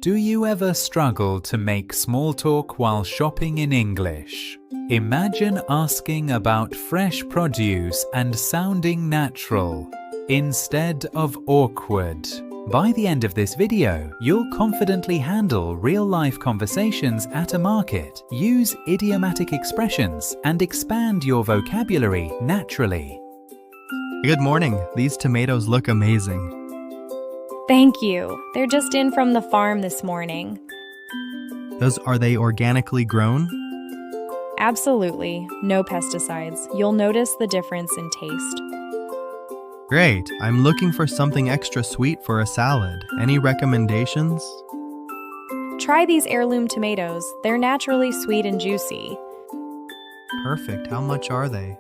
Do you ever struggle to make small talk while shopping in English? Imagine asking about fresh produce and sounding natural, instead of awkward. By the end of this video, you'll confidently handle real-life conversations at a market, use idiomatic expressions, and expand your vocabulary naturally. Good morning. These tomatoes look amazing. Thank you. They're just in from the farm this morning. Are they organically grown? Absolutely. No pesticides. You'll notice the difference in taste. Great. I'm looking for something extra sweet for a salad. Any recommendations? Try these heirloom tomatoes. They're naturally sweet and juicy. Perfect. How much are they?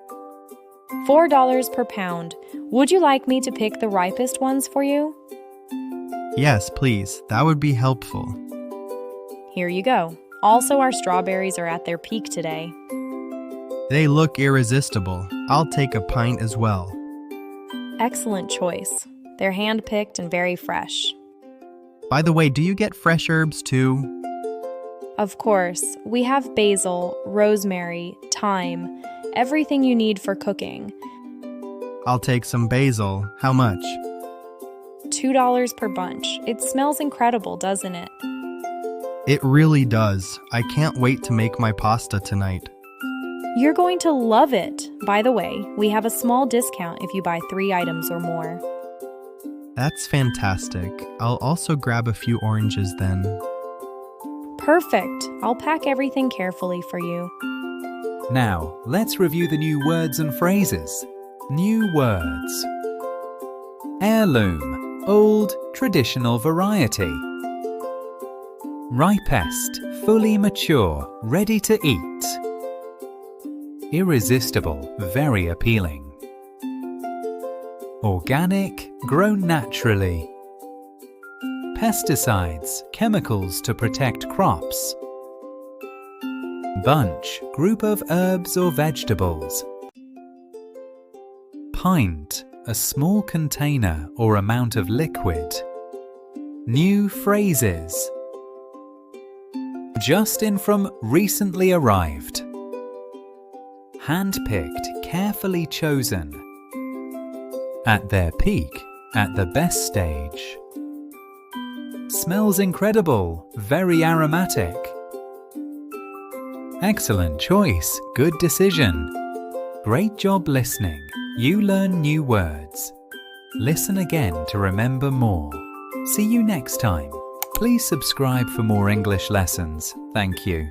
$4 per pound. Would you like me to pick the ripest ones for you? Yes, please. That would be helpful. Here you go. Also, our strawberries are at their peak today. They look irresistible. I'll take a pint as well. Excellent choice. They're hand-picked and very fresh. By the way, do you get fresh herbs too? Of course, we have basil, rosemary, thyme, everything you need for cooking. I'll take some basil. How much? $2 per bunch. It smells incredible, doesn't it? It really does. I can't wait to make my pasta tonight. You're going to love it. By the way, we have a small discount if you buy 3 items or more. That's fantastic. I'll also grab a few oranges then. Perfect. I'll pack everything carefully for you. Now, let's review the new words and phrases. New words. Heirloom. Old, traditional variety. Ripest, fully mature, ready to eat. Irresistible, very appealing. Organic, grown naturally. Pesticides, chemicals to protect crops. Bunch, group of herbs or vegetables. Pint, a small container or amount of liquid. New phrases. Just in from recently arrived. Hand-picked, carefully chosen. At their peak, at the best stage. Smells incredible, very aromatic. Excellent choice, good decision. Great job listening. You learn new words. Listen again to remember more. See you next time. Please subscribe for more English lessons. Thank you.